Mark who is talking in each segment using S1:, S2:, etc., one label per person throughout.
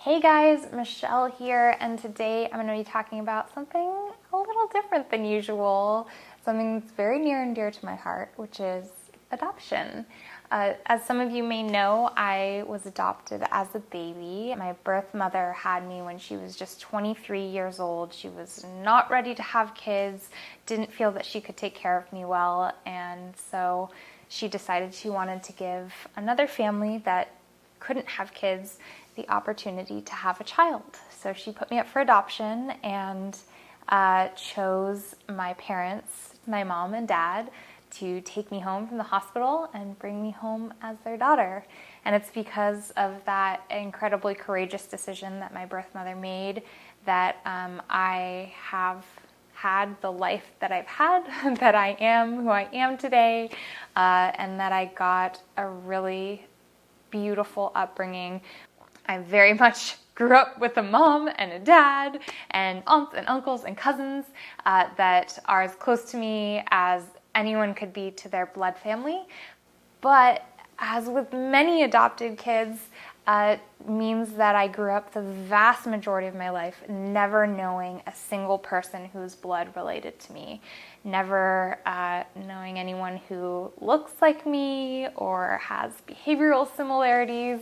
S1: Hey guys, Michelle here, and today I'm going to be talking about something a little different than usual, something that's very near and dear to my heart, which is adoption. As some of you may know, I was adopted as a baby. My birth mother had me when she was just 23 years old. She was not ready to have kids, didn't feel that she could take care of me well, and so she decided she wanted to give another family that couldn't have kids the opportunity to have a child. So she put me up for adoption and chose my parents, my mom and dad, to take me home from the hospital and bring me home as their daughter. And it's because of that incredibly courageous decision that my birth mother made that I have had the life that I've had, that I am who I am today, and that I got a really beautiful upbringing. I very much grew up with a mom and a dad and aunts and uncles and cousins that are as close to me as anyone could be to their blood family. But as with many adopted kids, means that I grew up the vast majority of my life never knowing a single person who's blood related to me, never knowing anyone who looks like me or has behavioral similarities,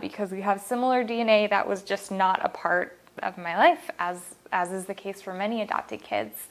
S1: because we have similar DNA. That was just not a part of my life, as is the case for many adopted kids.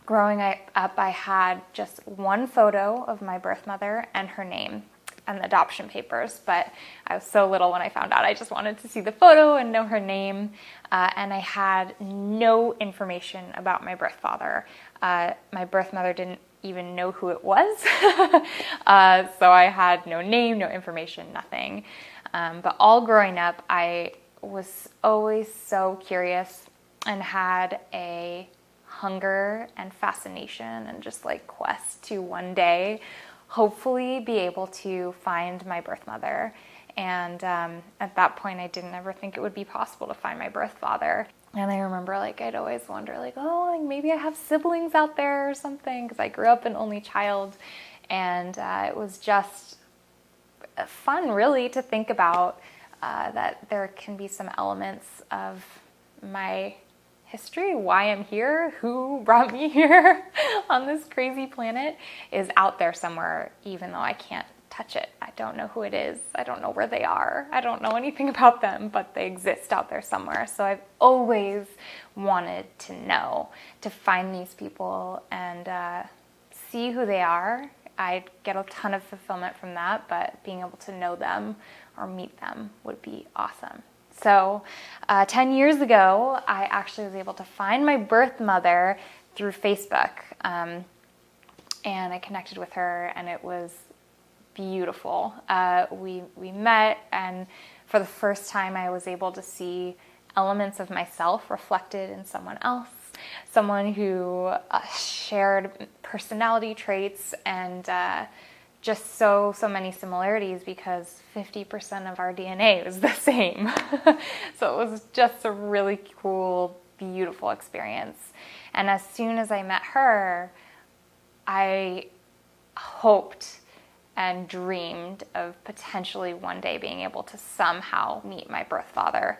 S1: Growing up, I had just one photo of my birth mother and her name and the adoption papers, but I was so little when I found out. I just wanted to see the photo and know her name, and I had no information about my birth father. My birth mother didn't even know who it was, so I had no name, no information, nothing. But all growing up, I was always so curious and had a hunger and fascination and just like quest to one day hopefully be able to find my birth mother. And at that point, I didn't ever think it would be possible to find my birth father. And I remember I'd always wonder maybe I have siblings out there or something, because I grew up an only child. And it was just fun really to think about that there can be some elements of my history, why I'm here, who brought me here on this crazy planet, is out there somewhere, even though I can't touch it. I don't know who it is. I don't know where they are. I don't know anything about them, but they exist out there somewhere. So I've always wanted to know, to find these people and see who they are. I get a ton of fulfillment from that, but being able to know them or meet them would be awesome. So 10 years ago, I actually was able to find my birth mother through Facebook, and I connected with her, and it was beautiful. We met, and for the first time, I was able to see elements of myself reflected in someone else, someone who shared personality traits and just so many similarities, because 50% of our DNA was the same. So it was just a really cool, beautiful experience. And as soon as I met her, I hoped and dreamed of potentially one day being able to somehow meet my birth father.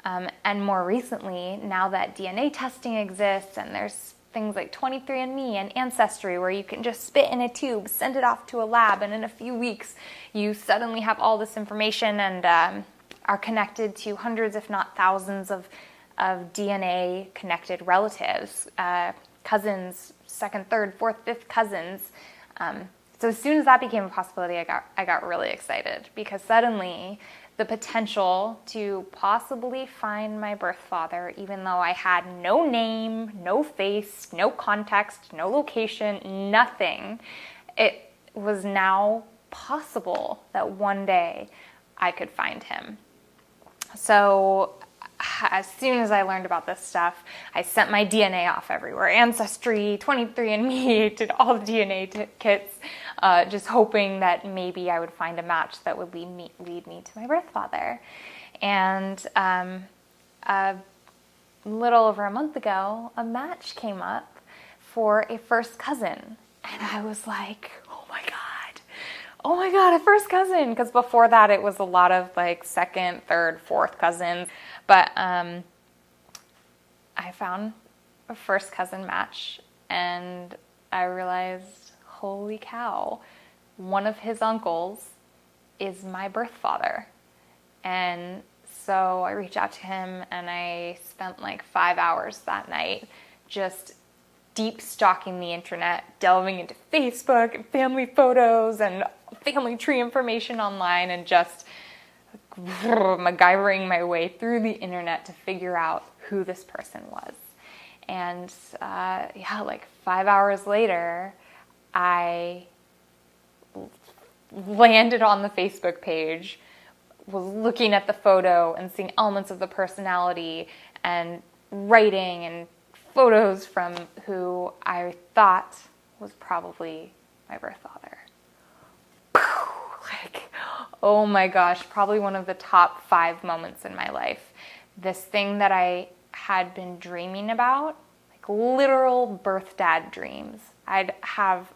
S1: And more recently, now that DNA testing exists and there's things like 23andMe and Ancestry, where you can just spit in a tube, send it off to a lab, and in a few weeks you suddenly have all this information and are connected to hundreds, if not thousands, of DNA connected relatives, cousins, second, third, fourth, fifth cousins. So as soon as that became a possibility, I got really excited, because suddenly the potential to possibly find my birth father, even though I had no name, no face, no context, no location, nothing, it was now possible that one day I could find him. So as soon as I learned about this stuff, I sent my DNA off everywhere. Ancestry, 23andMe, did all the DNA kits, just hoping that maybe I would find a match that would lead me to my birth father. And a little over a month ago, a match came up for a first cousin. And I was like, oh my God, oh my God, a first cousin. Because before that, it was a lot of like second, third, fourth cousins. But I found a first cousin match, and I realized, holy cow, one of his uncles is my birth father. And so I reached out to him, and I spent like 5 hours that night just deep stalking the internet, delving into Facebook and family photos and family tree information online, and just MacGyvering my way through the internet to figure out who this person was. And like 5 hours later, I landed on the Facebook page, was looking at the photo and seeing elements of the personality and writing and photos from who I thought was probably my birth father. Like, oh my gosh, probably one of the top 5 moments in my life. This thing that I had been dreaming about, like literal birth dad dreams. I'd have,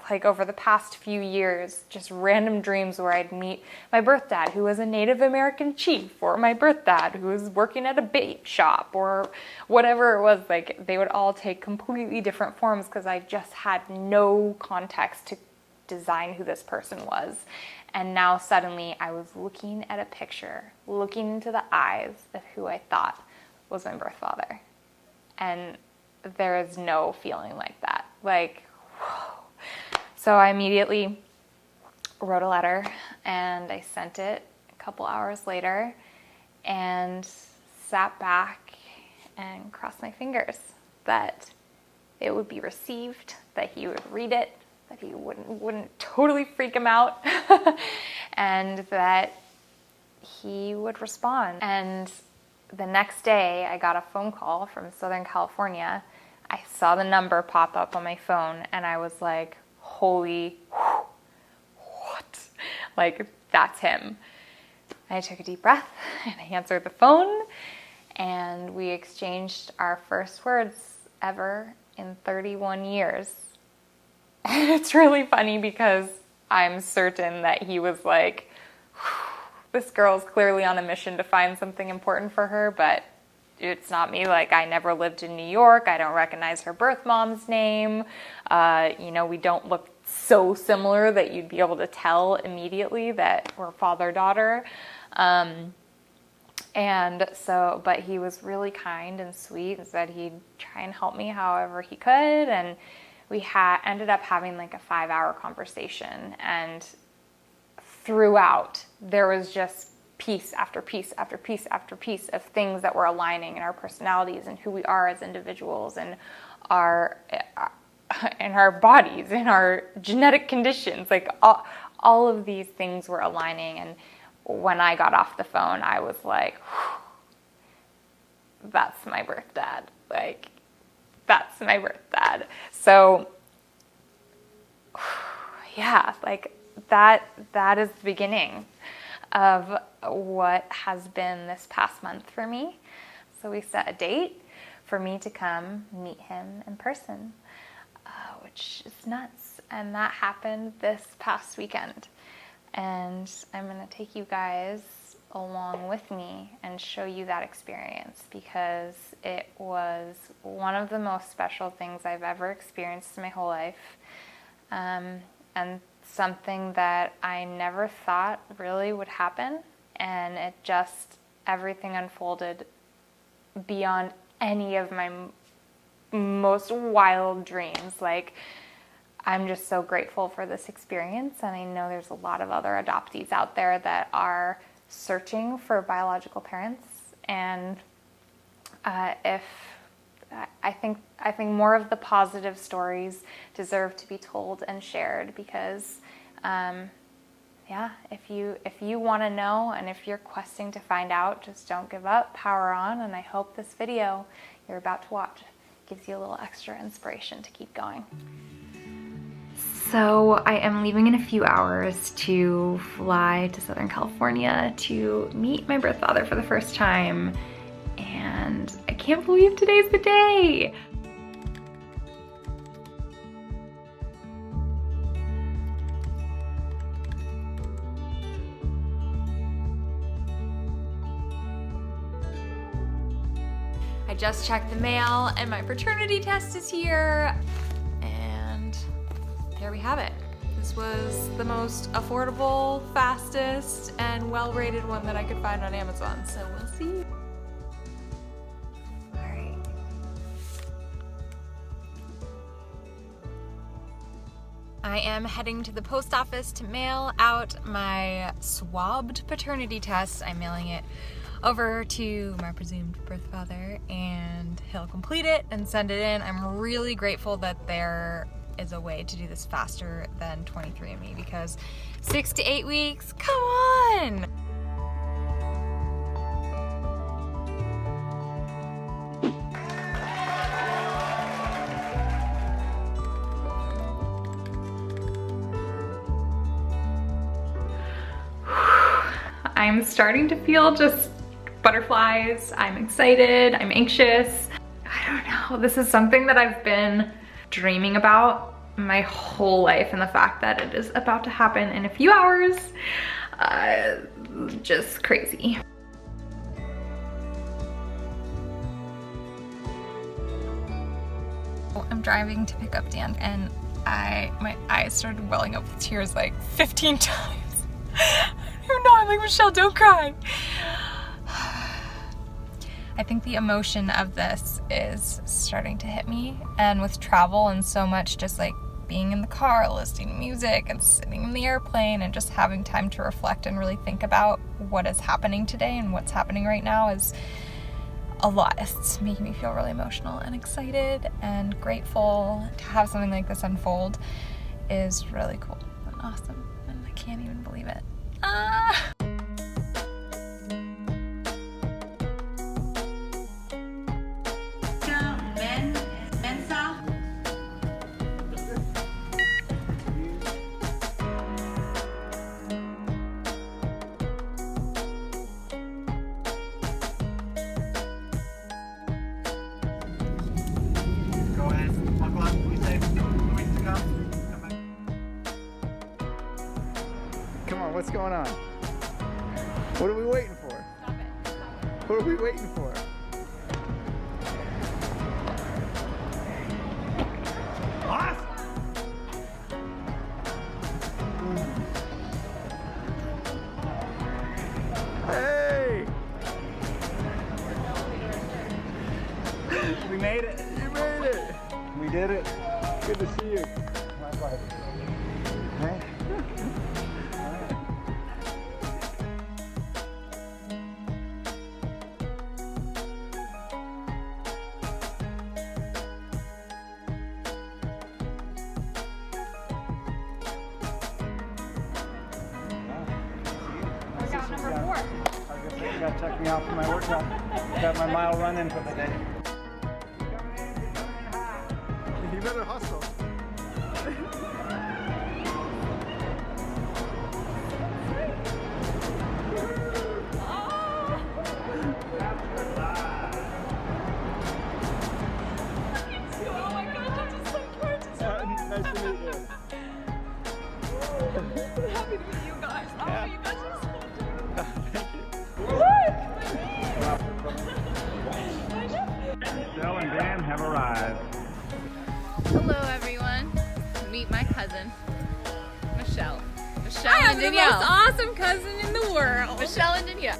S1: like, over the past few years, just random dreams where I'd meet my birth dad who was a Native American chief, or my birth dad who was working at a bait shop, or whatever it was. Like, they would all take completely different forms because I just had no context to design who this person was. And now suddenly I was looking at a picture, looking into the eyes of who I thought was my birth father. And there is no feeling like that. Like, whoa. So I immediately wrote a letter, and I sent it a couple hours later and sat back and crossed my fingers that it would be received, that he would read it, that he wouldn't totally freak him out, and that he would respond. And the next day, I got a phone call from Southern California. I saw the number pop up on my phone, and I was like, holy, what? Like, that's him. And I took a deep breath, and I answered the phone, and we exchanged our first words ever in 31 years. And it's really funny because I'm certain that he was like, this girl's clearly on a mission to find something important for her, but it's not me. Like, I never lived in New York. I don't recognize her birth mom's name. We don't look so similar that you'd be able to tell immediately that we're father-daughter. But he was really kind and sweet and said he'd try and help me however he could. And we ended up having like a 5-hour conversation. And throughout, there was just piece after piece after piece after piece of things that were aligning in our personalities and who we are as individuals, and our bodies, and our genetic conditions. Like, all of these things were aligning. And when I got off the phone, I was like, that's my birth dad. Like, that's my birth dad. So yeah, like that is the beginning of what has been this past month for me. So we set a date for me to come meet him in person, which is nuts. And that happened this past weekend. And I'm going to take you guys along with me and show you that experience, because it was one of the most special things I've ever experienced in my whole life. And something that I never thought really would happen. And it just, everything unfolded beyond any of my most wild dreams. Like, I'm just so grateful for this experience. And I know there's a lot of other adoptees out there that are searching for biological parents. And I think more of the positive stories deserve to be told and shared, because if you want to know, and if you're questing to find out, just don't give up, power on. And I hope this video you're about to watch gives you a little extra inspiration to keep going. So I am leaving in a few hours to fly to Southern California to meet my birth father for the first time. And I can't believe today's the day. I just checked the mail and my paternity test is here. And there we have it. This was the most affordable, fastest, and well-rated one that I could find on Amazon, so we'll see. All right. I am heading to the post office to mail out my swabbed paternity test. I'm mailing it over to my presumed birth father, and he'll complete it and send it in. I'm really grateful that there is a way to do this faster than 23andMe, because 6 to 8 weeks, come on! I'm starting to feel just butterflies. I'm excited, I'm anxious. I don't know, this is something that I've been dreaming about my whole life, and the fact that it is about to happen in a few hours, just crazy. I'm driving to pick up Dan, and my eyes started welling up with tears like 15 times. I don't know, I'm like, Michelle, don't cry. I think the emotion of this is starting to hit me, and with travel and so much just like being in the car, listening to music and sitting in the airplane and just having time to reflect and really think about what is happening today and what's happening right now is a lot. It's making me feel really emotional and excited and grateful. To have something like this unfold is really cool and awesome, and I can't even believe it.
S2: What's going on? What are we waiting for?
S1: Stop it. Stop it.
S2: What are we waiting for? Awesome. Hey! We made it. You made it. We did it. Good to see you. My pleasure. Hey.
S1: Number 4.
S2: I guess you gotta check me out for my workout. Got my mile run in for the day. You better hustle.
S1: Oh my gosh, I'm just so gorgeous.
S2: Nice to meet you.
S1: I'm happy to meet you guys. Oh,
S2: Yeah.
S1: you guys are so
S2: Michelle and Dan have arrived.
S3: Hello everyone. Meet my cousin, Michelle. Michelle
S1: I
S3: and
S1: have the
S3: Danielle.
S1: most awesome cousin in the world.
S3: Michelle and Danielle.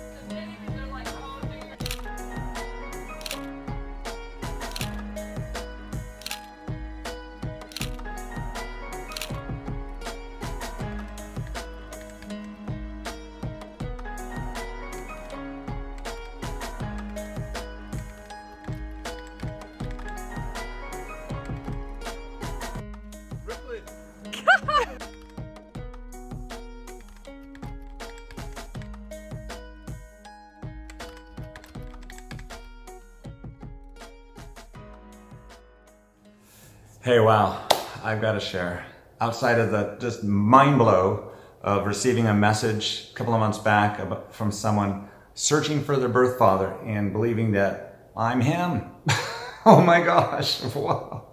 S4: Hey, wow, I've got to share. Outside of the just mind blow of receiving a message a couple of months back from someone searching for their birth father and believing that I'm him. Oh my gosh, wow.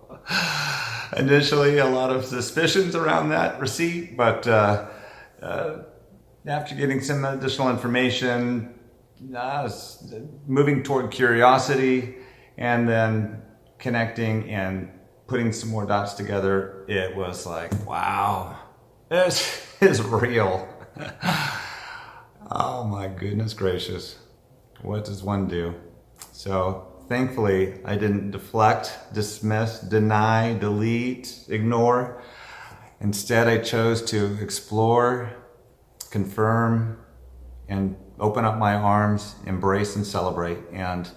S4: Initially, a lot of suspicions around that receipt, but after getting some additional information, moving toward curiosity, And then connecting and putting some more dots together, it was like, wow, this is real. Oh my goodness gracious. What does one do? So thankfully, I didn't deflect, dismiss, deny, delete, ignore. Instead, I chose to explore, confirm, and open up my arms, embrace and celebrate. And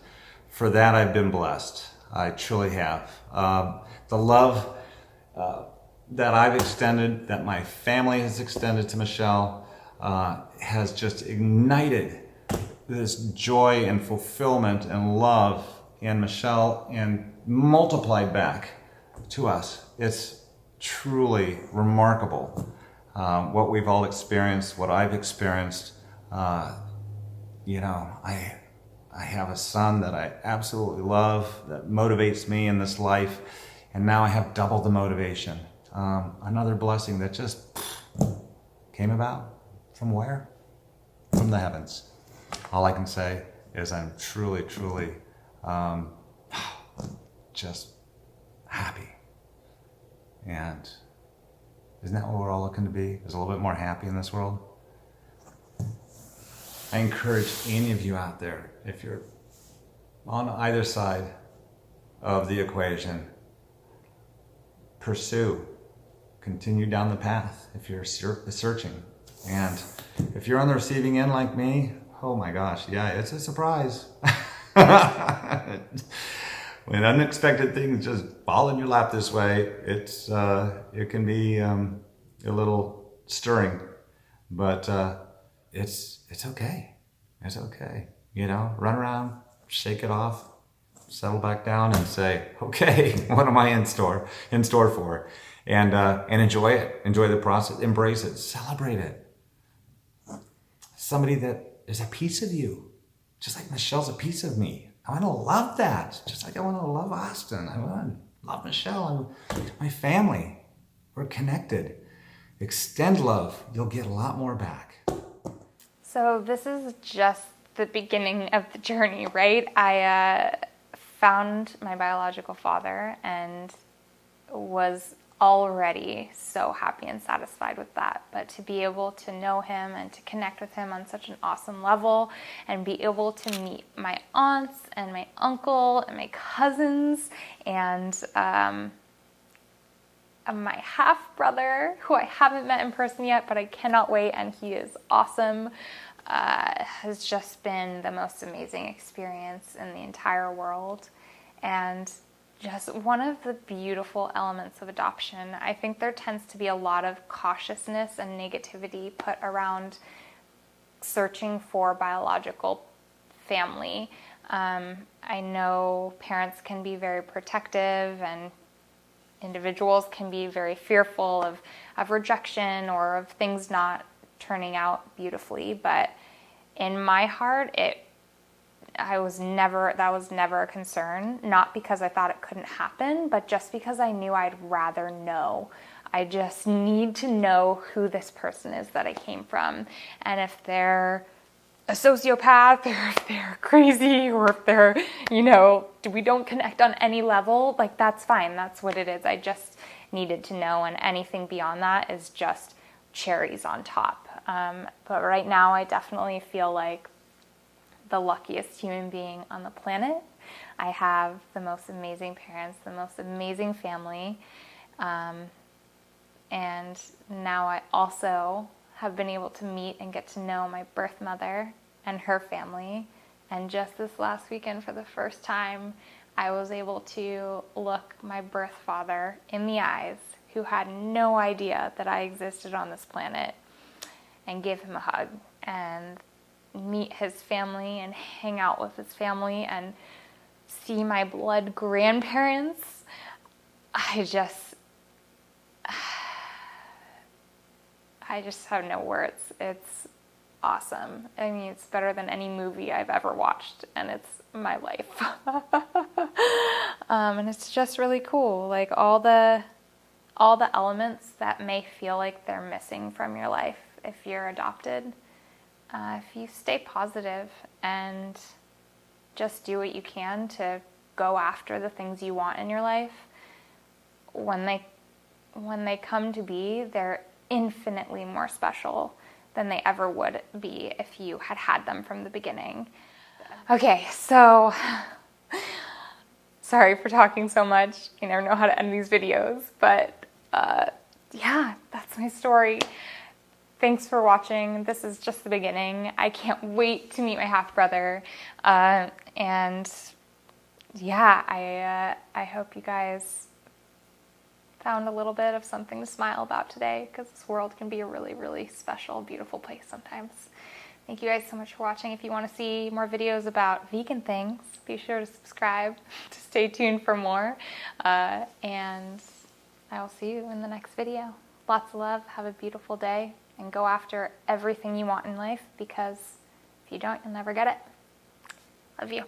S4: for that, I've been blessed. I truly have. The love that I've extended, that my family has extended to Michelle, has just ignited this joy and fulfillment and love in Michelle and multiplied back to us. It's truly remarkable what we've all experienced, what I've experienced. I have a son that I absolutely love, that motivates me in this life, and now I have double the motivation. Another blessing that just came about from where? From the heavens. All I can say is I'm truly, truly just happy. And isn't that what we're all looking to be? Is a little bit more happy in this world? I encourage any of you out there, if you're on either side of the equation, pursue, continue down the path if you're searching. And if you're on the receiving end like me, oh my gosh, yeah, it's a surprise. When unexpected things just fall in your lap this way, it can be a little stirring, but it's okay. It's okay. Run around, shake it off, settle back down, and say, okay, what am I in store for? And enjoy it. Enjoy the process. Embrace it. Celebrate it. Somebody that is a piece of you, just like Michelle's a piece of me. I want to love that, just like I want to love Austin. I want to love Michelle and my family. We're connected. Extend love. You'll get a lot more back.
S1: So this is just the beginning of the journey, right? I found my biological father and was already so happy and satisfied with that. But to be able to know him and to connect with him on such an awesome level and be able to meet my aunts and my uncle and my cousins and my half-brother, who I haven't met in person yet, but I cannot wait, and he is awesome, has just been the most amazing experience in the entire world. And just one of the beautiful elements of adoption. I think there tends to be a lot of cautiousness and negativity put around searching for biological family. I know parents can be very protective and individuals can be very fearful of rejection or of things not turning out beautifully. But in my heart, that was never a concern, not because I thought it couldn't happen, but just because I knew I'd rather know. I just need to know who this person is that I came from. And if they're a sociopath, or if they're crazy, or if they're, we don't connect on any level, like that's fine. That's what it is. I just needed to know, and anything beyond that is just cherries on top. But right now I definitely feel like the luckiest human being on the planet. I have the most amazing parents, the most amazing family. And now I also have been able to meet and get to know my birth mother and her family. And just this last weekend, for the first time, I was able to look my birth father in the eyes, who had no idea that I existed on this planet, and give him a hug and meet his family and hang out with his family and see my blood grandparents. I just have no words. It's awesome. I mean, it's better than any movie I've ever watched, and it's my life. And it's just really cool. Like all the elements that may feel like they're missing from your life if you're adopted. If you stay positive and just do what you can to go after the things you want in your life, when they come to be, they're infinitely more special than they ever would be if you had had them from the beginning. Okay, so sorry for talking so much. I never know how to end these videos, but yeah, that's my story. Thanks for watching. This is just the beginning. I can't wait to meet my half-brother. And yeah, I hope you guys found a little bit of something to smile about today, because this world can be a really, really special, beautiful place sometimes. Thank you guys so much for watching. If you want to see more videos about vegan things, be sure to subscribe to stay tuned for more. And I will see you in the next video. Lots of love. Have a beautiful day. And go after everything you want in life, because if you don't, you'll never get it. Love you.